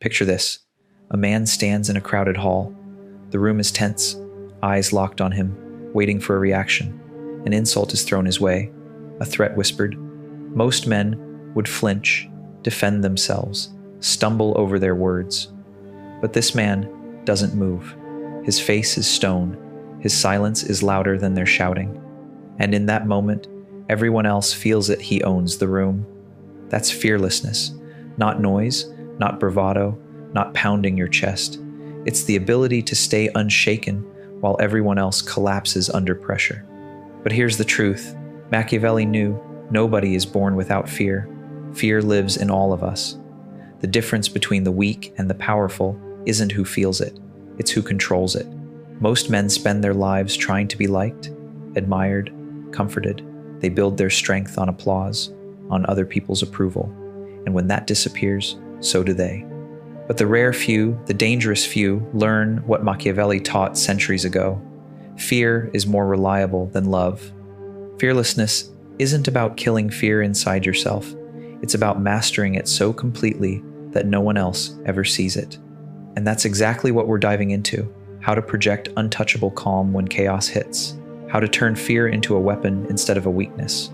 Picture this. A man stands in a crowded hall. The room is tense, eyes locked on him, waiting for a reaction. An insult is thrown his way, a threat whispered. Most men would flinch, defend themselves, stumble over their words. But this man doesn't move. His face is stone. His silence is louder than their shouting. And in that moment, everyone else feels it. He owns the room. That's fearlessness. Not noise, not bravado, not pounding your chest. It's the ability to stay unshaken while everyone else collapses under pressure. But here's the truth. Machiavelli knew nobody is born without fear. Fear lives in all of us. The difference between the weak and the powerful isn't who feels it, it's who controls it. Most men spend their lives trying to be liked, admired, comforted. They build their strength on applause, on other people's approval. And when that disappears, so do they. But the rare few, the dangerous few, learn what Machiavelli taught centuries ago. Fear is more reliable than love. Fearlessness isn't about killing fear inside yourself. It's about mastering it so completely that no one else ever sees it. And that's exactly what we're diving into: how to project untouchable calm when chaos hits, how to turn fear into a weapon instead of a weakness,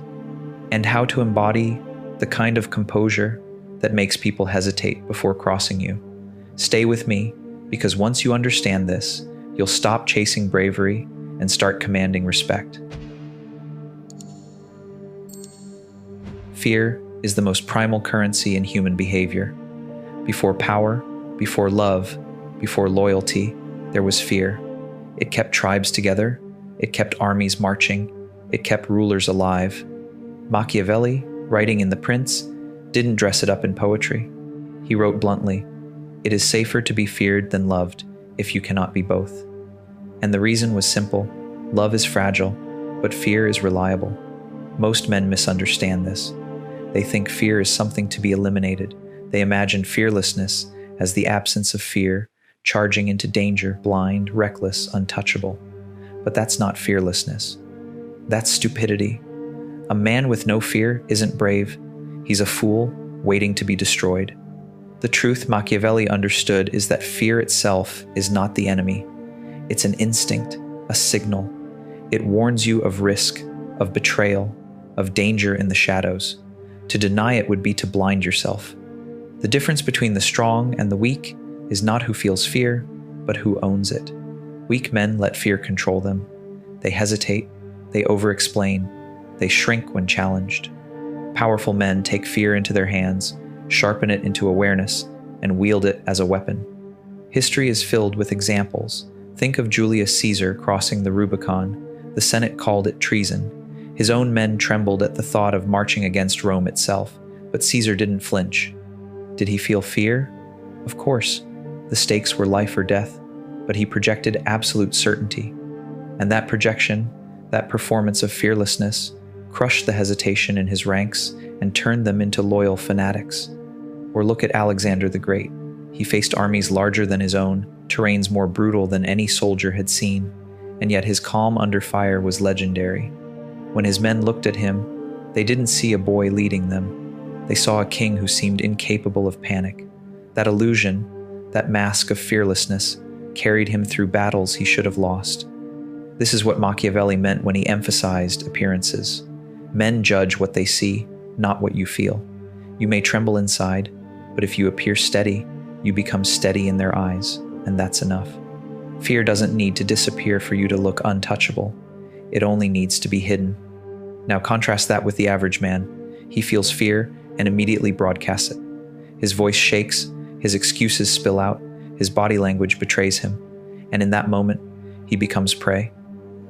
and how to embody the kind of composure that makes people hesitate before crossing you. Stay with me, because once you understand this, you'll stop chasing bravery and start commanding respect. Fear is the most primal currency in human behavior. Before power, before love, before loyalty, there was fear. It kept tribes together, it kept armies marching, it kept rulers alive. Machiavelli, writing in The Prince, didn't dress it up in poetry. He wrote bluntly, "It is safer to be feared than loved if you cannot be both." And the reason was simple. Love is fragile, but fear is reliable. Most men misunderstand this. They think fear is something to be eliminated. They imagine fearlessness as the absence of fear, charging into danger, blind, reckless, untouchable. But that's not fearlessness. That's stupidity. A man with no fear isn't brave. He's a fool waiting to be destroyed. The truth Machiavelli understood is that fear itself is not the enemy. It's an instinct, a signal. It warns you of risk, of betrayal, of danger in the shadows. To deny it would be to blind yourself. The difference between the strong and the weak is not who feels fear, but who owns it. Weak men let fear control them. They hesitate, they over-explain, they shrink when challenged. Powerful men take fear into their hands, sharpen it into awareness, and wield it as a weapon. History is filled with examples. Think of Julius Caesar crossing the Rubicon. The Senate called it treason. His own men trembled at the thought of marching against Rome itself, but Caesar didn't flinch. Did he feel fear? Of course. The stakes were life or death, but he projected absolute certainty. And that projection, that performance of fearlessness, crushed the hesitation in his ranks and turned them into loyal fanatics. Or look at Alexander the Great. He faced armies larger than his own, terrains more brutal than any soldier had seen, and yet his calm under fire was legendary. When his men looked at him, they didn't see a boy leading them. They saw a king who seemed incapable of panic. That illusion, that mask of fearlessness, carried him through battles he should have lost. This is what Machiavelli meant when he emphasized appearances. Men judge what they see, not what you feel. You may tremble inside, but if you appear steady, you become steady in their eyes, and that's enough. Fear doesn't need to disappear for you to look untouchable. It only needs to be hidden. Now contrast that with the average man. He feels fear and immediately broadcasts it. His voice shakes, his excuses spill out, his body language betrays him, and in that moment, he becomes prey.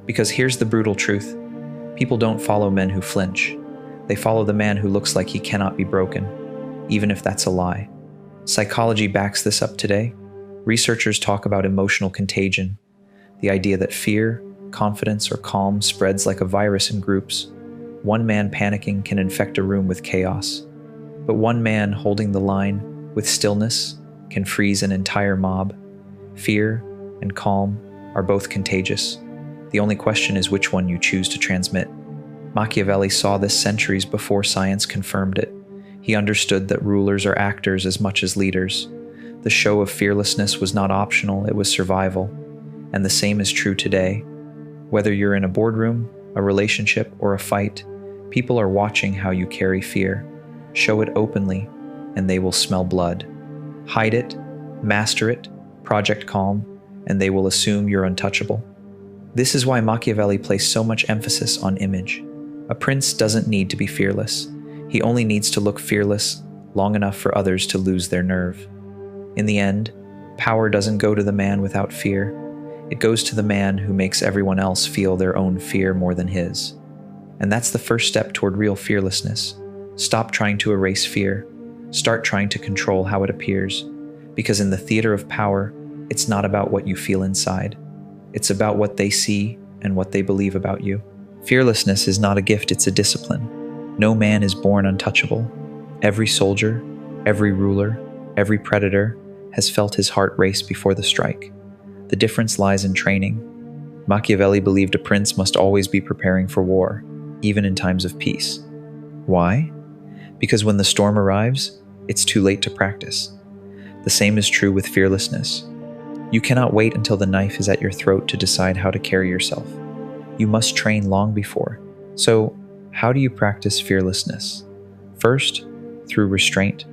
Because here's the brutal truth. People don't follow men who flinch. They follow the man who looks like he cannot be broken, even if that's a lie. Psychology backs this up today. Researchers talk about emotional contagion, the idea that fear, confidence, or calm spreads like a virus in groups. One man panicking can infect a room with chaos, but one man holding the line with stillness can freeze an entire mob. Fear and calm are both contagious. The only question is which one you choose to transmit. Machiavelli saw this centuries before science confirmed it. He understood that rulers are actors as much as leaders. The show of fearlessness was not optional, it was survival. And the same is true today. Whether you're in a boardroom, a relationship, or a fight, people are watching how you carry fear. Show it openly, and they will smell blood. Hide it, master it, project calm, and they will assume you're untouchable. This is why Machiavelli placed so much emphasis on image. A prince doesn't need to be fearless. He only needs to look fearless long enough for others to lose their nerve. In the end, power doesn't go to the man without fear. It goes to the man who makes everyone else feel their own fear more than his. And that's the first step toward real fearlessness. Stop trying to erase fear. Start trying to control how it appears. Because in the theater of power, it's not about what you feel inside. It's about what they see and what they believe about you. Fearlessness is not a gift, it's a discipline. No man is born untouchable. Every soldier, every ruler, every predator has felt his heart race before the strike. The difference lies in training. Machiavelli believed a prince must always be preparing for war, even in times of peace. Why? Because when the storm arrives, it's too late to practice. The same is true with fearlessness. You cannot wait until the knife is at your throat to decide how to carry yourself. You must train long before. So, how do you practice fearlessness? First, through restraint.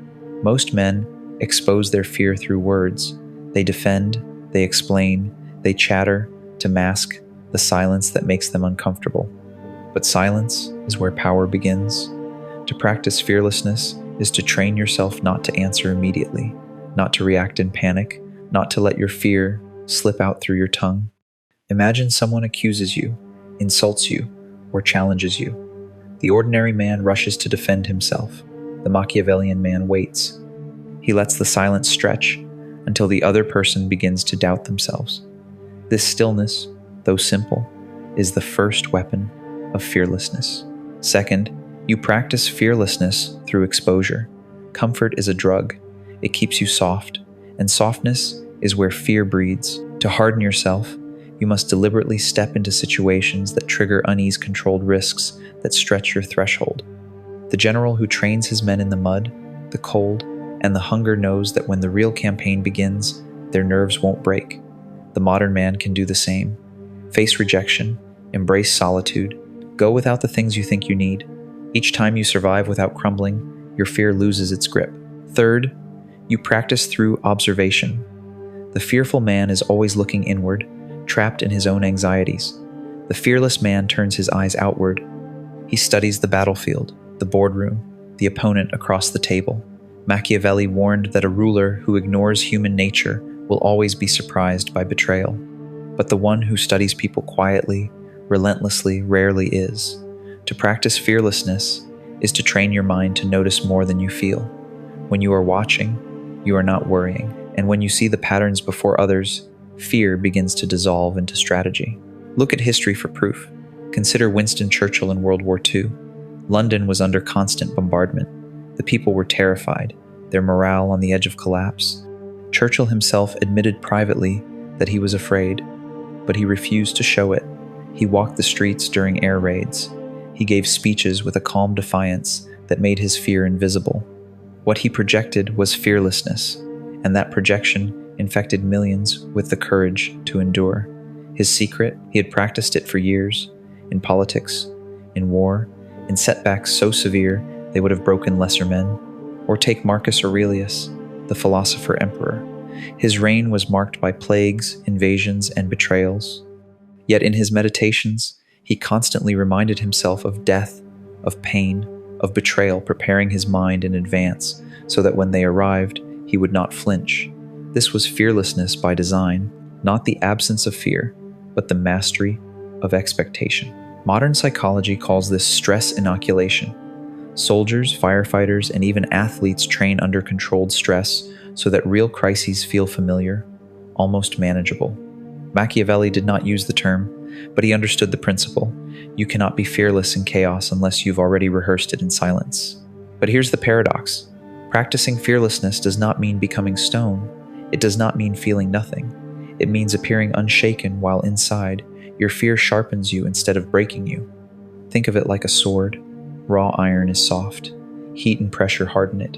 Most men expose their fear through words. They defend, they explain, they chatter to mask the silence that makes them uncomfortable. But silence is where power begins. To practice fearlessness is to train yourself not to answer immediately, not to react in panic, not to let your fear slip out through your tongue. Imagine someone accuses you, insults you, or challenges you. The ordinary man rushes to defend himself. The Machiavellian man waits. He lets the silence stretch until the other person begins to doubt themselves. This stillness, though simple, is the first weapon of fearlessness. Second, you practice fearlessness through exposure. Comfort is a drug. It keeps you soft, and softness is where fear breeds. To harden yourself, you must deliberately step into situations that trigger unease-controlled risks that stretch your threshold. The general who trains his men in the mud, the cold, and the hunger knows that when the real campaign begins, their nerves won't break. The modern man can do the same. Face rejection, embrace solitude, go without the things you think you need. Each time you survive without crumbling, your fear loses its grip. Third, you practice through observation. The fearful man is always looking inward, trapped in his own anxieties. The fearless man turns his eyes outward. He studies the battlefield, the boardroom, the opponent across the table. Machiavelli warned that a ruler who ignores human nature will always be surprised by betrayal. But the one who studies people quietly, relentlessly, rarely is. To practice fearlessness is to train your mind to notice more than you feel. When you are watching, you are not worrying. And when you see the patterns before others, fear begins to dissolve into strategy. Look at history for proof. Consider Winston Churchill in World War II. London was under constant bombardment. The people were terrified, their morale on the edge of collapse. Churchill himself admitted privately that he was afraid, but he refused to show it. He walked the streets during air raids. He gave speeches with a calm defiance that made his fear invisible. What he projected was fearlessness, and that projection infected millions with the courage to endure. His secret, he had practiced it for years, in politics, in war, in setbacks so severe they would have broken lesser men. Or take Marcus Aurelius, the philosopher-emperor. His reign was marked by plagues, invasions, and betrayals. Yet in his meditations, he constantly reminded himself of death, of pain, of betrayal, preparing his mind in advance so that when they arrived, he would not flinch. This was fearlessness by design, not the absence of fear, but the mastery of expectation. Modern psychology calls this stress inoculation. Soldiers, firefighters, and even athletes train under controlled stress so that real crises feel familiar, almost manageable. Machiavelli did not use the term, but he understood the principle. You cannot be fearless in chaos unless you've already rehearsed it in silence. But here's the paradox. Practicing fearlessness does not mean becoming stone. It does not mean feeling nothing. It means appearing unshaken while inside, your fear sharpens you instead of breaking you. Think of it like a sword. Raw iron is soft. Heat and pressure harden it.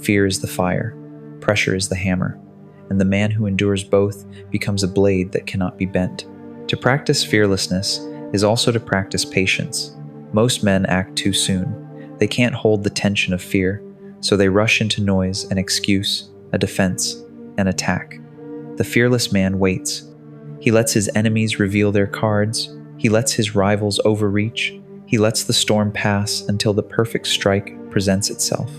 Fear is the fire. Pressure is the hammer, and the man who endures both becomes a blade that cannot be bent. To practice fearlessness is also to practice patience. Most men act too soon. They can't hold the tension of fear, so they rush into noise, an excuse, a defense, an attack. The fearless man waits. He lets his enemies reveal their cards. He lets his rivals overreach. He lets the storm pass until the perfect strike presents itself.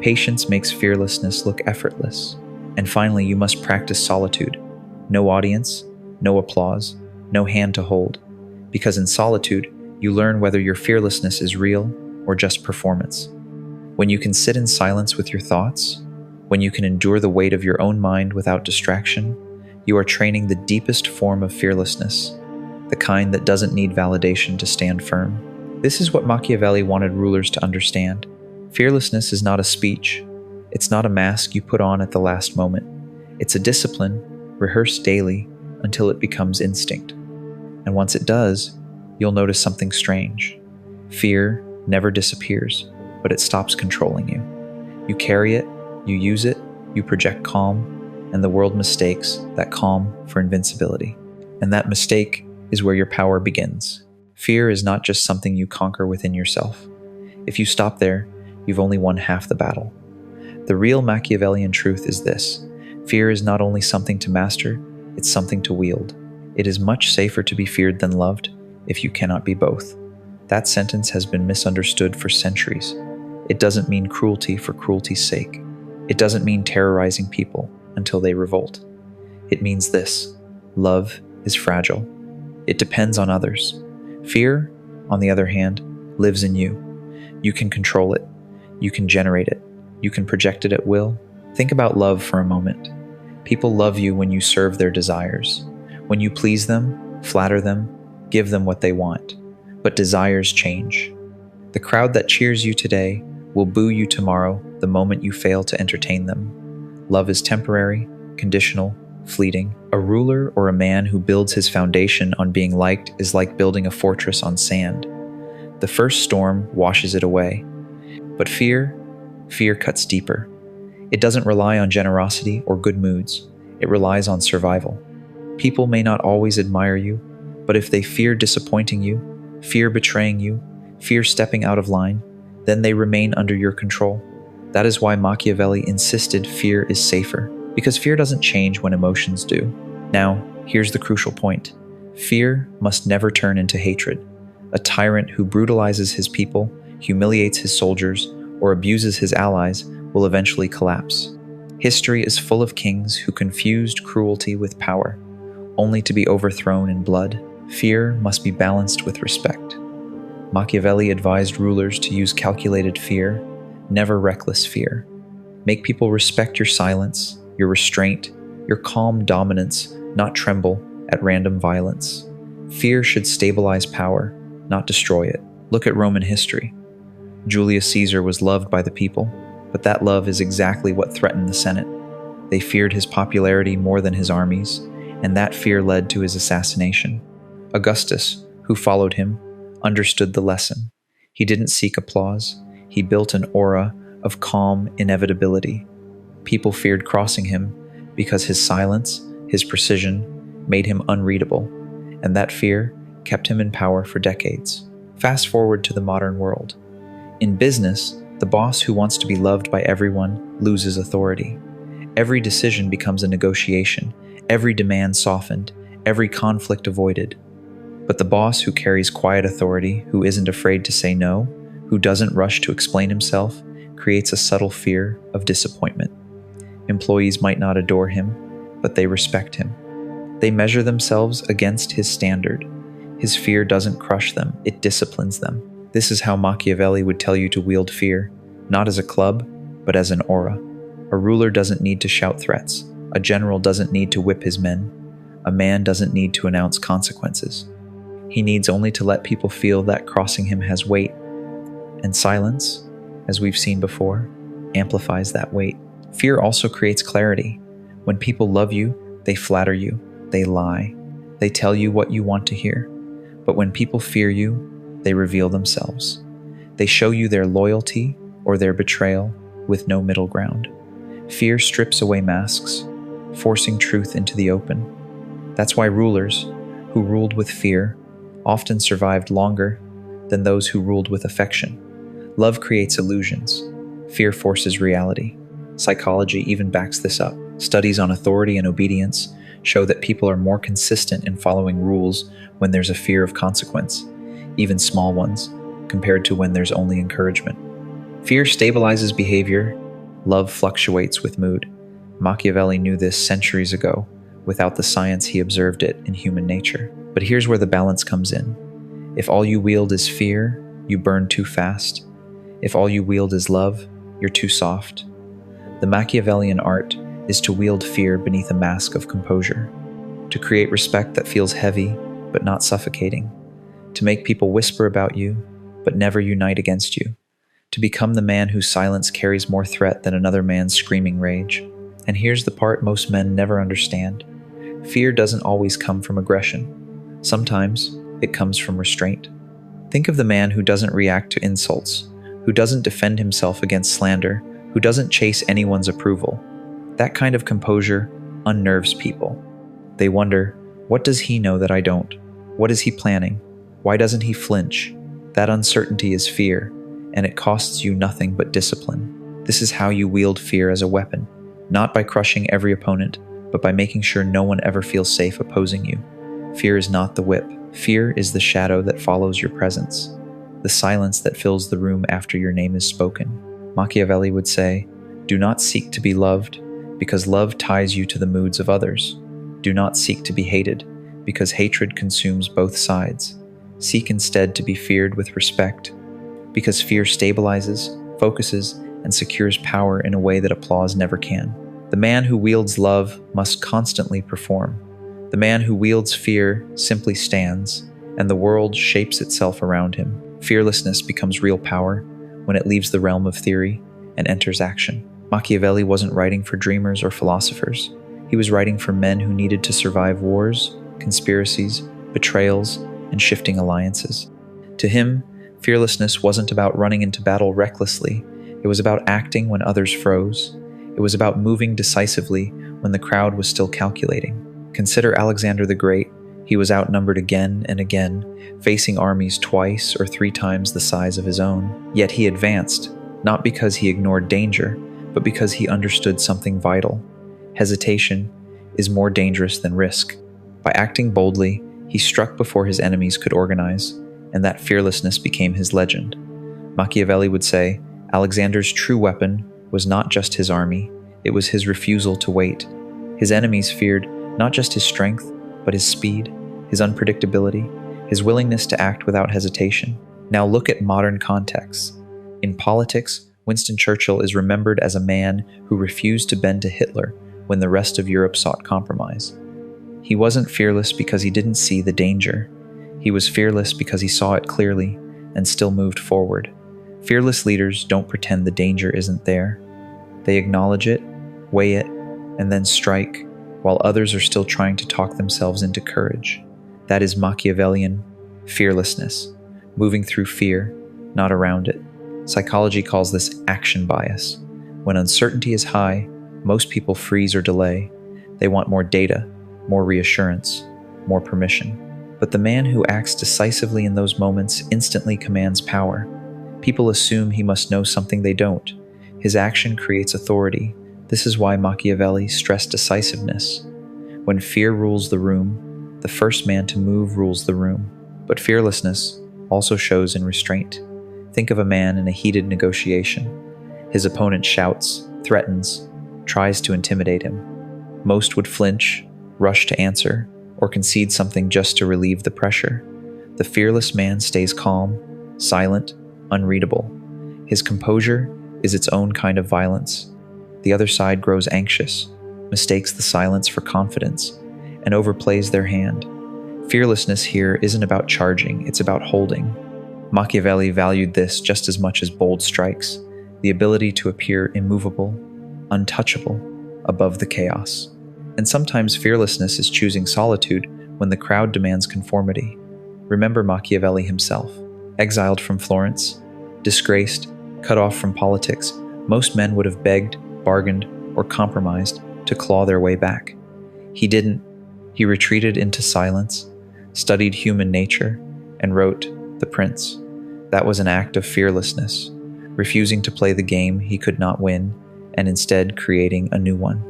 Patience makes fearlessness look effortless. And finally, you must practice solitude. No audience, no applause, no hand to hold. Because in solitude, you learn whether your fearlessness is real or just performance. When you can sit in silence with your thoughts, when you can endure the weight of your own mind without distraction, you are training the deepest form of fearlessness, the kind that doesn't need validation to stand firm. This is what Machiavelli wanted rulers to understand. Fearlessness is not a speech. It's not a mask you put on at the last moment. It's a discipline, rehearsed daily until it becomes instinct. And once it does, you'll notice something strange. Fear never disappears, but it stops controlling you. You carry it, you use it, you project calm, and the world mistakes that calm for invincibility. And that mistake is where your power begins. Fear is not just something you conquer within yourself. If you stop there, you've only won half the battle. The real Machiavellian truth is this: fear is not only something to master, it's something to wield. It is much safer to be feared than loved if you cannot be both. That sentence has been misunderstood for centuries. It doesn't mean cruelty for cruelty's sake. It doesn't mean terrorizing people until they revolt. It means this: love is fragile. It depends on others. Fear, on the other hand, lives in you. You can control it. You can generate it. You can project it at will. Think about love for a moment. People love you when you serve their desires. When you please them, flatter them, give them what they want. But desires change. The crowd that cheers you today will boo you tomorrow the moment you fail to entertain them. Love is temporary, conditional, fleeting. A ruler or a man who builds his foundation on being liked is like building a fortress on sand. The first storm washes it away. But fear cuts deeper. It doesn't rely on generosity or good moods. It relies on survival. People may not always admire you, but if they fear disappointing you, fear betraying you, fear stepping out of line, then they remain under your control. That is why Machiavelli insisted fear is safer, because fear doesn't change when emotions do. Now, here's the crucial point. Fear must never turn into hatred. A tyrant who brutalizes his people, humiliates his soldiers, or abuses his allies will eventually collapse. History is full of kings who confused cruelty with power, only to be overthrown in blood. Fear must be balanced with respect. Machiavelli advised rulers to use calculated fear, never reckless fear. Make people respect your silence, your restraint, your calm dominance, not tremble at random violence. Fear should stabilize power, not destroy it. Look at Roman history. Julius Caesar was loved by the people, but that love is exactly what threatened the Senate. They feared his popularity more than his armies, and that fear led to his assassination. Augustus, who followed him, understood the lesson. He didn't seek applause. He built an aura of calm inevitability. People feared crossing him because his silence, his precision, made him unreadable, and that fear kept him in power for decades. Fast forward to the modern world. In business, the boss who wants to be loved by everyone loses authority. Every decision becomes a negotiation, every demand softened, every conflict avoided. But the boss who carries quiet authority, who isn't afraid to say no, who doesn't rush to explain himself, creates a subtle fear of disappointment. Employees might not adore him, but they respect him. They measure themselves against his standard. His fear doesn't crush them, it disciplines them. This is how Machiavelli would tell you to wield fear, not as a club, but as an aura. A ruler doesn't need to shout threats. A general doesn't need to whip his men. A man doesn't need to announce consequences. He needs only to let people feel that crossing him has weight. And silence, as we've seen before, amplifies that weight. Fear also creates clarity. When people love you, they flatter you, they lie, they tell you what you want to hear. But when people fear you, they reveal themselves. They show you their loyalty or their betrayal with no middle ground. Fear strips away masks, forcing truth into the open. That's why rulers, who ruled with fear, often survived longer than those who ruled with affection. Love creates illusions. Fear forces reality. Psychology even backs this up. Studies on authority and obedience show that people are more consistent in following rules when there's a fear of consequence, even small ones, compared to when there's only encouragement. Fear stabilizes behavior. Love fluctuates with mood. Machiavelli knew this centuries ago. Without the science, he observed it in human nature. But here's where the balance comes in. If all you wield is fear, you burn too fast. If all you wield is love, you're too soft. The Machiavellian art is to wield fear beneath a mask of composure, to create respect that feels heavy but not suffocating, to make people whisper about you but never unite against you, to become the man whose silence carries more threat than another man's screaming rage. And here's the part most men never understand. Fear doesn't always come from aggression. Sometimes it comes from restraint. Think of the man who doesn't react to insults, who doesn't defend himself against slander, who doesn't chase anyone's approval. That kind of composure unnerves people. They wonder, what does he know that I don't? What is he planning? Why doesn't he flinch? That uncertainty is fear, and it costs you nothing but discipline. This is how you wield fear as a weapon, not by crushing every opponent, but by making sure no one ever feels safe opposing you. Fear is not the whip. Fear is the shadow that follows your presence, the silence that fills the room after your name is spoken. Machiavelli would say, do not seek to be loved, because love ties you to the moods of others. Do not seek to be hated, because hatred consumes both sides. Seek instead to be feared with respect, because fear stabilizes, focuses, and secures power in a way that applause never can. The man who wields love must constantly perform. The man who wields fear simply stands, and the world shapes itself around him. Fearlessness becomes real power when it leaves the realm of theory and enters action. Machiavelli wasn't writing for dreamers or philosophers. He was writing for men who needed to survive wars, conspiracies, betrayals, and shifting alliances. To him, fearlessness wasn't about running into battle recklessly. It was about acting when others froze. It was about moving decisively when the crowd was still calculating. Consider Alexander the Great. He was outnumbered again and again, facing armies twice or three times the size of his own. Yet he advanced, not because he ignored danger, but because he understood something vital. Hesitation is more dangerous than risk. By acting boldly, he struck before his enemies could organize, and that fearlessness became his legend. Machiavelli would say, Alexander's true weapon was not just his army, it was his refusal to wait. His enemies feared not just his strength, but his speed, his unpredictability, his willingness to act without hesitation. Now look at modern contexts. In politics, Winston Churchill is remembered as a man who refused to bend to Hitler when the rest of Europe sought compromise. He wasn't fearless because he didn't see the danger. He was fearless because he saw it clearly and still moved forward. Fearless leaders don't pretend the danger isn't there. They acknowledge it, weigh it, and then strike, while others are still trying to talk themselves into courage. That is Machiavellian fearlessness, moving through fear, not around it. Psychology calls this action bias. When uncertainty is high, most people freeze or delay. They want more data, more reassurance, more permission. But the man who acts decisively in those moments instantly commands power. People assume he must know something they don't. His action creates authority. This is why Machiavelli stressed decisiveness. When fear rules the room, the first man to move rules the room. But fearlessness also shows in restraint. Think of a man in a heated negotiation. His opponent shouts, threatens, tries to intimidate him. Most would flinch, rush to answer, or concede something just to relieve the pressure. The fearless man stays calm, silent, unreadable. His composure is its own kind of violence. The other side grows anxious, mistakes the silence for confidence, and overplays their hand. Fearlessness here isn't about charging, it's about holding. Machiavelli valued this just as much as bold strikes, the ability to appear immovable, untouchable, above the chaos. And sometimes fearlessness is choosing solitude when the crowd demands conformity. Remember Machiavelli himself. Exiled from Florence, disgraced, cut off from politics, most men would have begged, bargained, or compromised to claw their way back. He didn't. He retreated into silence, studied human nature, and wrote The Prince. That was an act of fearlessness, refusing to play the game he could not win, and instead creating a new one.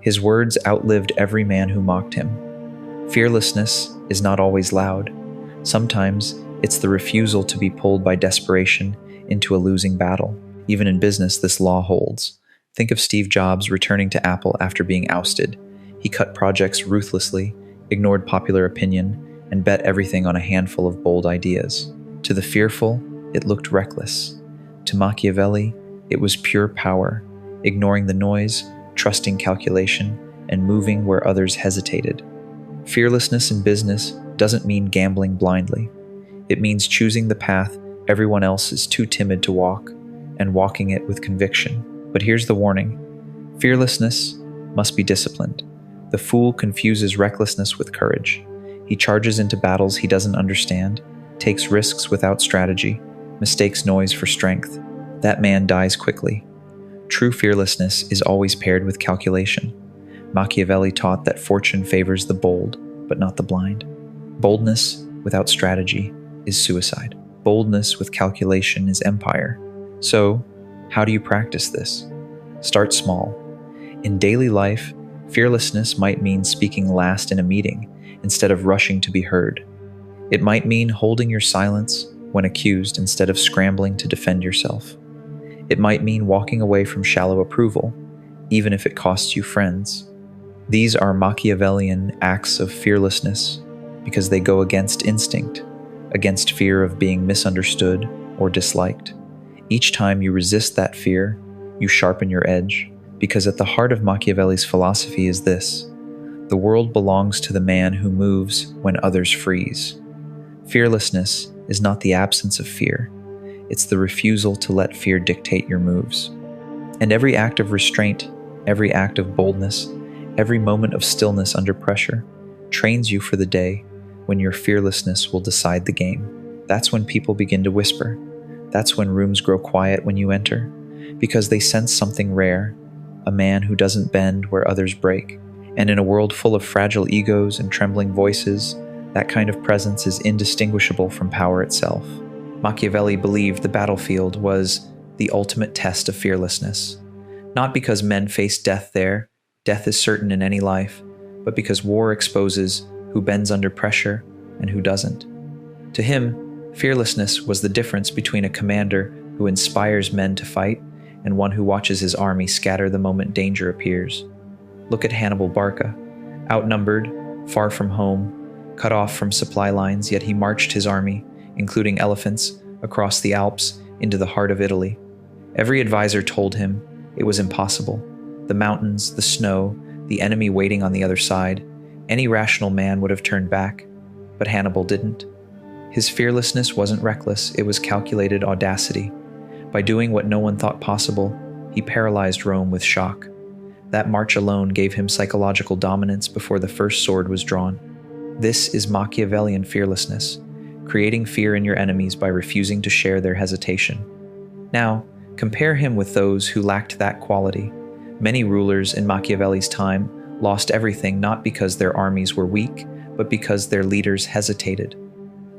His words outlived every man who mocked him. Fearlessness is not always loud. Sometimes it's the refusal to be pulled by desperation into a losing battle. Even in business, this law holds. Think of Steve Jobs returning to Apple after being ousted. He cut projects ruthlessly, ignored popular opinion, and bet everything on a handful of bold ideas. To the fearful, it looked reckless. To Machiavelli, it was pure power, ignoring the noise, trusting calculation, and moving where others hesitated. Fearlessness in business doesn't mean gambling blindly. It means choosing the path everyone else is too timid to walk, and walking it with conviction. But here's the warning. Fearlessness must be disciplined. The fool confuses recklessness with courage. He charges into battles he doesn't understand, takes risks without strategy, mistakes noise for strength. That man dies quickly. True fearlessness is always paired with calculation. Machiavelli taught that fortune favors the bold, but not the blind. Boldness without strategy is suicide. Boldness with calculation is empire. So, how do you practice this? Start small. In daily life, fearlessness might mean speaking last in a meeting instead of rushing to be heard. It might mean holding your silence when accused instead of scrambling to defend yourself. It might mean walking away from shallow approval, even if it costs you friends. These are Machiavellian acts of fearlessness because they go against instinct, against fear of being misunderstood or disliked. Each time you resist that fear, you sharpen your edge, because at the heart of Machiavelli's philosophy is this: the world belongs to the man who moves when others freeze. Fearlessness is not the absence of fear. It's the refusal to let fear dictate your moves. And every act of restraint, every act of boldness, every moment of stillness under pressure trains you for the day when your fearlessness will decide the game. That's when people begin to whisper. That's when rooms grow quiet when you enter, because they sense something rare, a man who doesn't bend where others break. And in a world full of fragile egos and trembling voices, that kind of presence is indistinguishable from power itself. Machiavelli believed the battlefield was the ultimate test of fearlessness. Not because men face death there, death is certain in any life, but because war exposes who bends under pressure and who doesn't. To him, fearlessness was the difference between a commander who inspires men to fight and one who watches his army scatter the moment danger appears. Look at Hannibal Barca. Outnumbered, far from home, cut off from supply lines, yet he marched his army, including elephants, across the Alps into the heart of Italy. Every advisor told him it was impossible. The mountains, the snow, the enemy waiting on the other side. Any rational man would have turned back, but Hannibal didn't. His fearlessness wasn't reckless, it was calculated audacity. By doing what no one thought possible, he paralyzed Rome with shock. That march alone gave him psychological dominance before the first sword was drawn. This is Machiavellian fearlessness, creating fear in your enemies by refusing to share their hesitation. Now, compare him with those who lacked that quality. Many rulers in Machiavelli's time lost everything not because their armies were weak, but because their leaders hesitated.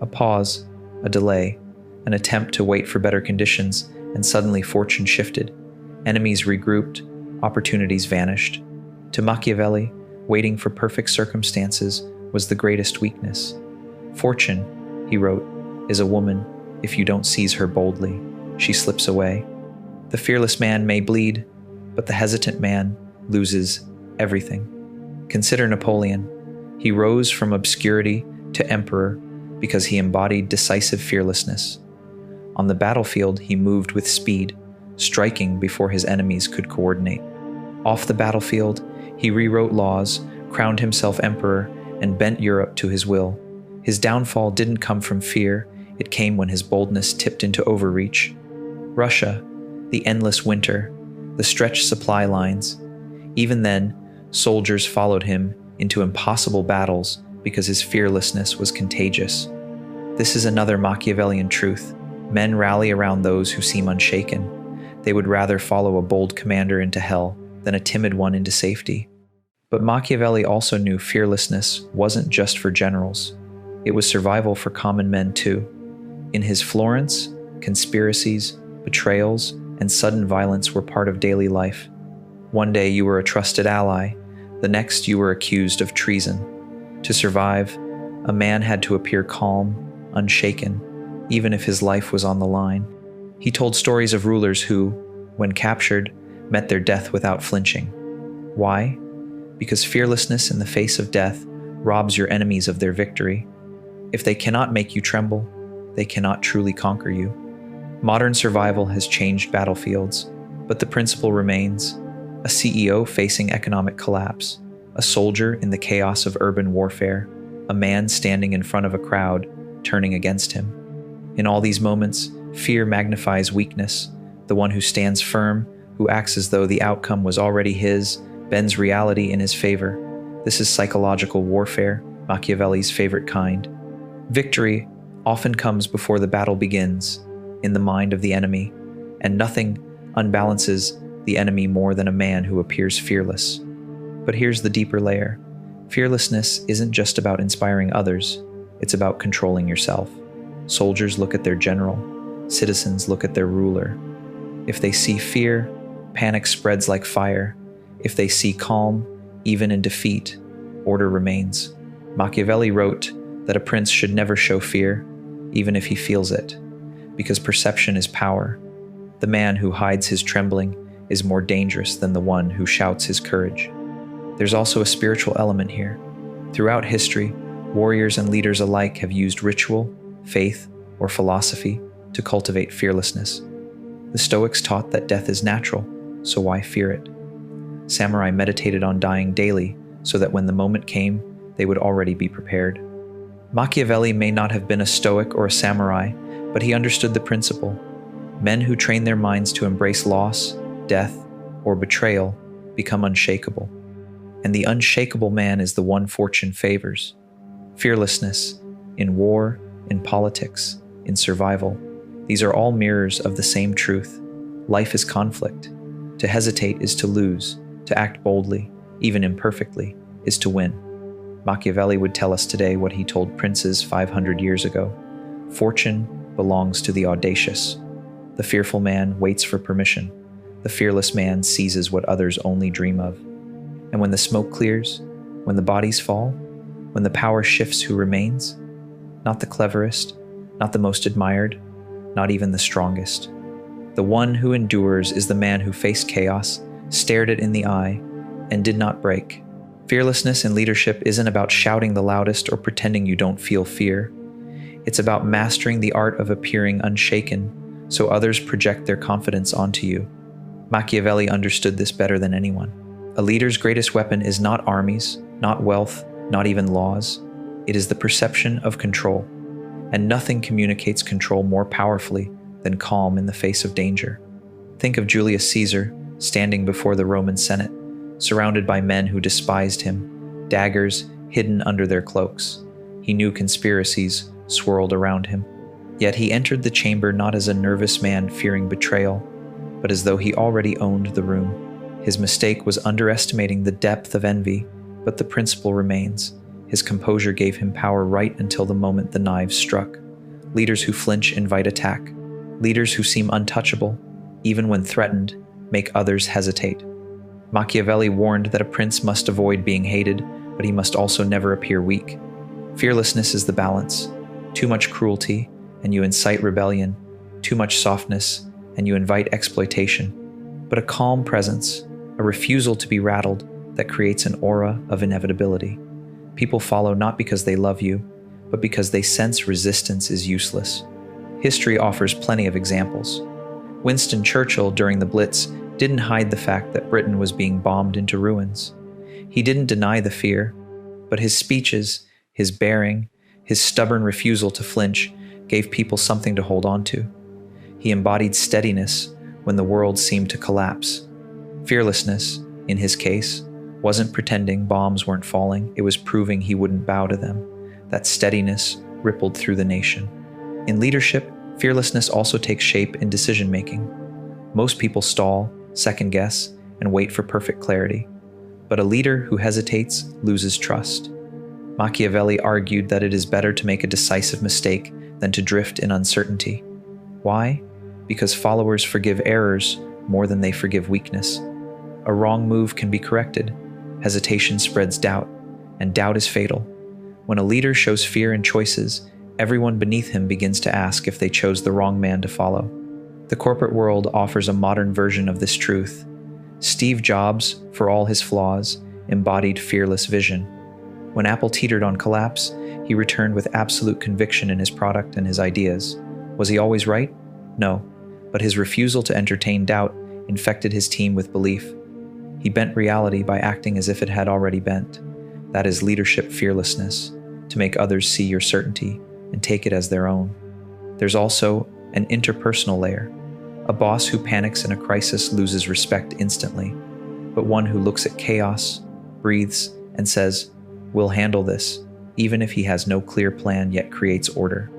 A pause, a delay, an attempt to wait for better conditions, and suddenly fortune shifted. Enemies regrouped, opportunities vanished. To Machiavelli, waiting for perfect circumstances was the greatest weakness. Fortune, he wrote, is a woman. If you don't seize her boldly, she slips away. The fearless man may bleed, but the hesitant man loses everything. Consider Napoleon. He rose from obscurity to emperor because he embodied decisive fearlessness. On the battlefield, he moved with speed, striking before his enemies could coordinate. Off the battlefield, he rewrote laws, crowned himself emperor, and bent Europe to his will. His downfall didn't come from fear, it came when his boldness tipped into overreach. Russia, the endless winter, the stretched supply lines. Even then, soldiers followed him into impossible battles because his fearlessness was contagious. This is another Machiavellian truth. Men rally around those who seem unshaken. They would rather follow a bold commander into hell then a timid one into safety. But Machiavelli also knew fearlessness wasn't just for generals. It was survival for common men too. In his Florence, conspiracies, betrayals, and sudden violence were part of daily life. One day you were a trusted ally, the next you were accused of treason. To survive, a man had to appear calm, unshaken, even if his life was on the line. He told stories of rulers who, when captured, met their death without flinching. Why? Because fearlessness in the face of death robs your enemies of their victory. If they cannot make you tremble, they cannot truly conquer you. Modern survival has changed battlefields, but the principle remains: a CEO facing economic collapse, a soldier in the chaos of urban warfare, a man standing in front of a crowd turning against him. In all these moments, fear magnifies weakness. The one who stands firm, who acts as though the outcome was already his, bends reality in his favor. This is psychological warfare, Machiavelli's favorite kind. Victory often comes before the battle begins, in the mind of the enemy, and nothing unbalances the enemy more than a man who appears fearless. But here's the deeper layer. Fearlessness isn't just about inspiring others, it's about controlling yourself. Soldiers look at their general, citizens look at their ruler. If they see fear, panic spreads like fire. If they see calm, even in defeat, order remains. Machiavelli wrote that a prince should never show fear, even if he feels it, because perception is power. The man who hides his trembling is more dangerous than the one who shouts his courage. There's also a spiritual element here. Throughout history, warriors and leaders alike have used ritual, faith, or philosophy to cultivate fearlessness. The Stoics taught that death is natural, so why fear it? Samurai meditated on dying daily so that when the moment came, they would already be prepared. Machiavelli may not have been a Stoic or a samurai, but he understood the principle. Men who train their minds to embrace loss, death, or betrayal become unshakable. And the unshakable man is the one fortune favors. Fearlessness, in war, in politics, in survival, these are all mirrors of the same truth. Life is conflict. To hesitate is to lose. To act boldly, even imperfectly, is to win. Machiavelli would tell us today what he told princes 500 years ago. Fortune belongs to the audacious. The fearful man waits for permission. The fearless man seizes what others only dream of. And when the smoke clears, when the bodies fall, when the power shifts, who remains? Not the cleverest, not the most admired, not even the strongest. The one who endures is the man who faced chaos, stared it in the eye, and did not break. Fearlessness in leadership isn't about shouting the loudest or pretending you don't feel fear. It's about mastering the art of appearing unshaken so others project their confidence onto you. Machiavelli understood this better than anyone. A leader's greatest weapon is not armies, not wealth, not even laws. It is the perception of control. And nothing communicates control more powerfully than calm in the face of danger. Think of Julius Caesar standing before the Roman Senate, surrounded by men who despised him, daggers hidden under their cloaks. He knew conspiracies swirled around him. Yet he entered the chamber not as a nervous man fearing betrayal, but as though he already owned the room. His mistake was underestimating the depth of envy, but the principle remains. His composure gave him power right until the moment the knives struck. Leaders who flinch invite attack. Leaders who seem untouchable, even when threatened, make others hesitate. Machiavelli warned that a prince must avoid being hated, but he must also never appear weak. Fearlessness is the balance. Too much cruelty, and you incite rebellion. Too much softness, and you invite exploitation. But a calm presence, a refusal to be rattled, that creates an aura of inevitability. People follow not because they love you, but because they sense resistance is useless. History offers plenty of examples. Winston Churchill, during the Blitz, didn't hide the fact that Britain was being bombed into ruins. He didn't deny the fear, but his speeches, his bearing, his stubborn refusal to flinch gave people something to hold on to. He embodied steadiness when the world seemed to collapse. Fearlessness, in his case, wasn't pretending bombs weren't falling, it was proving he wouldn't bow to them. That steadiness rippled through the nation. In leadership, fearlessness also takes shape in decision-making. Most people stall, second-guess, and wait for perfect clarity. But a leader who hesitates loses trust. Machiavelli argued that it is better to make a decisive mistake than to drift in uncertainty. Why? Because followers forgive errors more than they forgive weakness. A wrong move can be corrected. Hesitation spreads doubt, and doubt is fatal. When a leader shows fear in choices, everyone beneath him begins to ask if they chose the wrong man to follow. The corporate world offers a modern version of this truth. Steve Jobs, for all his flaws, embodied fearless vision. When Apple teetered on collapse, he returned with absolute conviction in his product and his ideas. Was he always right? No, but his refusal to entertain doubt infected his team with belief. He bent reality by acting as if it had already bent. That is leadership fearlessness, to make others see your certainty and take it as their own. There's also an interpersonal layer. A boss who panics in a crisis loses respect instantly, but one who looks at chaos, breathes, and says, "We'll handle this," even if he has no clear plan yet creates order.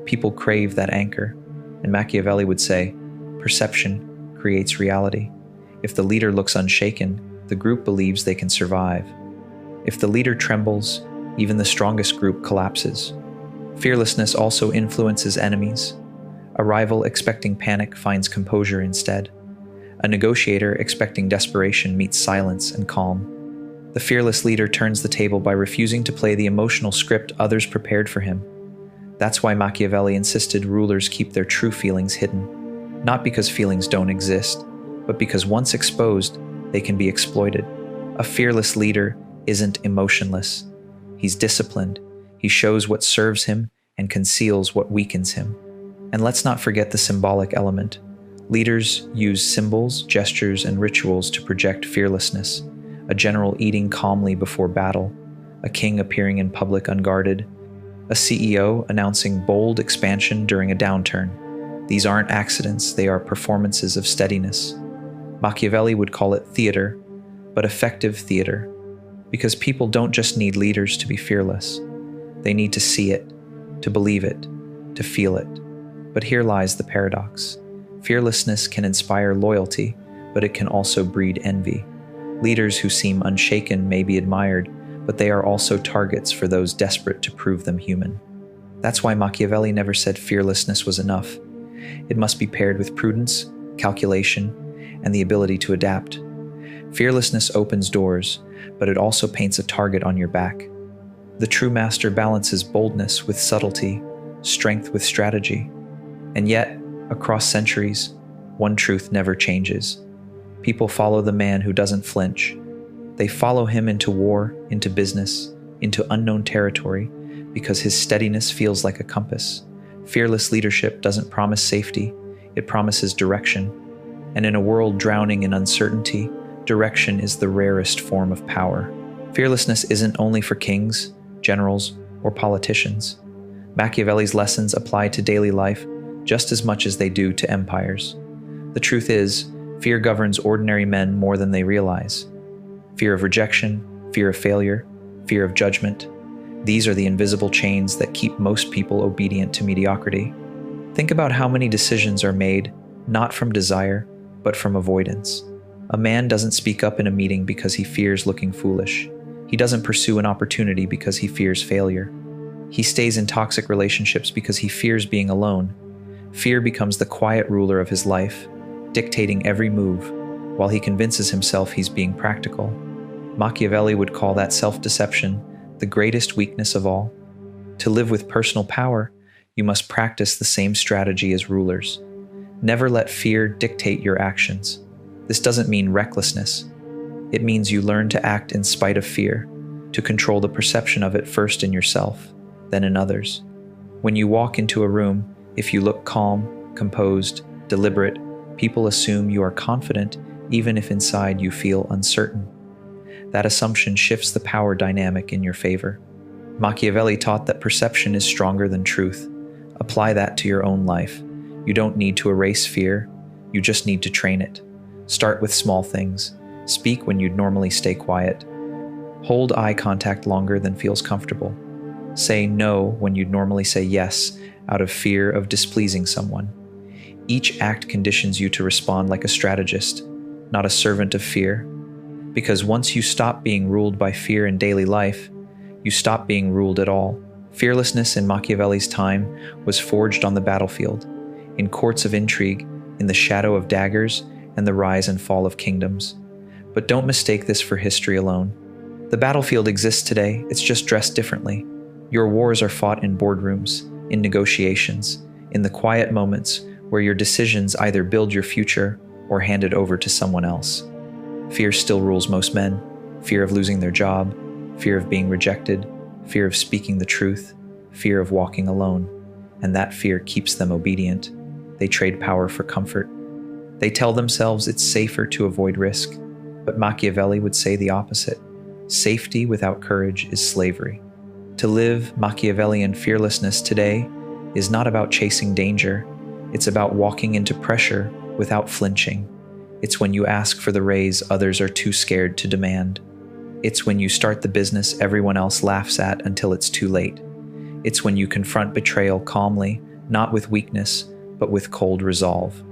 People crave that anchor, and Machiavelli would say, perception creates reality. If the leader looks unshaken, the group believes they can survive. If the leader trembles, even the strongest group collapses. Fearlessness also influences enemies. A rival expecting panic finds composure instead. A negotiator expecting desperation meets silence and calm. The fearless leader turns the table by refusing to play the emotional script others prepared for him. That's why Machiavelli insisted rulers keep their true feelings hidden. Not because feelings don't exist, but because once exposed, they can be exploited. A fearless leader isn't emotionless. He's disciplined. He shows what serves him and conceals what weakens him. And let's not forget the symbolic element. Leaders use symbols, gestures, and rituals to project fearlessness. A general eating calmly before battle, a king appearing in public unguarded, a CEO announcing bold expansion during a downturn. These aren't accidents, they are performances of steadiness. Machiavelli would call it theater, but effective theater, because people don't just need leaders to be fearless. They need to see it, to believe it, to feel it. But here lies the paradox. Fearlessness can inspire loyalty, but it can also breed envy. Leaders who seem unshaken may be admired, but they are also targets for those desperate to prove them human. That's why Machiavelli never said fearlessness was enough. It must be paired with prudence, calculation, and the ability to adapt. Fearlessness opens doors, but it also paints a target on your back. The true master balances boldness with subtlety, strength with strategy. And yet, across centuries, one truth never changes. People follow the man who doesn't flinch. They follow him into war, into business, into unknown territory, because his steadiness feels like a compass. Fearless leadership doesn't promise safety, it promises direction. And in a world drowning in uncertainty, direction is the rarest form of power. Fearlessness isn't only for kings, generals, or politicians. Machiavelli's lessons apply to daily life just as much as they do to empires. The truth is, fear governs ordinary men more than they realize. Fear of rejection, fear of failure, fear of judgment. These are the invisible chains that keep most people obedient to mediocrity. Think about how many decisions are made, not from desire, but from avoidance. A man doesn't speak up in a meeting because he fears looking foolish. He doesn't pursue an opportunity because he fears failure. He stays in toxic relationships because he fears being alone. Fear becomes the quiet ruler of his life, dictating every move, while he convinces himself he's being practical. Machiavelli would call that self-deception the greatest weakness of all. To live with personal power, you must practice the same strategy as rulers. Never let fear dictate your actions. This doesn't mean recklessness. It means you learn to act in spite of fear, to control the perception of it first in yourself, then in others. When you walk into a room, if you look calm, composed, deliberate, people assume you are confident even if inside you feel uncertain. That assumption shifts the power dynamic in your favor. Machiavelli taught that perception is stronger than truth. Apply that to your own life. You don't need to erase fear, you just need to train it. Start with small things. Speak when you'd normally stay quiet. Hold eye contact longer than feels comfortable. Say no when you'd normally say yes out of fear of displeasing someone. Each act conditions you to respond like a strategist. not a servant of fear. Because once you stop being ruled by fear in daily life, you stop being ruled at all. Fearlessness in Machiavelli's time was forged on the battlefield, in courts of intrigue, in the shadow of daggers, and the rise and fall of kingdoms. But don't mistake this for history alone. The battlefield exists today, it's just dressed differently. Your wars are fought in boardrooms, in negotiations, in the quiet moments where your decisions either build your future or hand it over to someone else. Fear still rules most men. Fear of losing their job, fear of being rejected, fear of speaking the truth, fear of walking alone. And that fear keeps them obedient. They trade power for comfort. They tell themselves it's safer to avoid risk. But Machiavelli would say the opposite. Safety without courage is slavery. To live Machiavellian fearlessness today is not about chasing danger. It's about walking into pressure without flinching. It's when you ask for the raise others are too scared to demand. It's when you start the business everyone else laughs at until it's too late. It's when you confront betrayal calmly, not with weakness, but with cold resolve.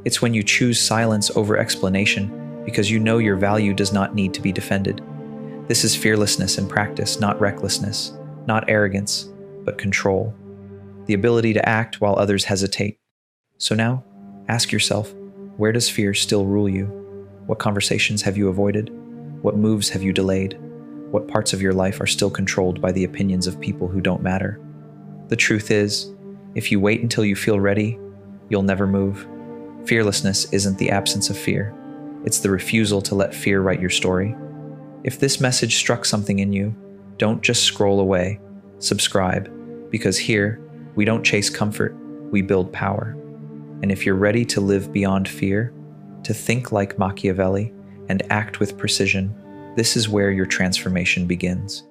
It's when you choose silence over explanation because you know your value does not need to be defended. This is fearlessness in practice, not recklessness, not arrogance, but control. The ability to act while others hesitate. So now, ask yourself, where does fear still rule you? What conversations have you avoided? What moves have you delayed? What parts of your life are still controlled by the opinions of people who don't matter? The truth is, if you wait until you feel ready, you'll never move. Fearlessness isn't the absence of fear. It's the refusal to let fear write your story. If this message struck something in you, don't just scroll away. Subscribe, because here, we don't chase comfort, we build power. And if you're ready to live beyond fear, to think like Machiavelli, and act with precision, this is where your transformation begins.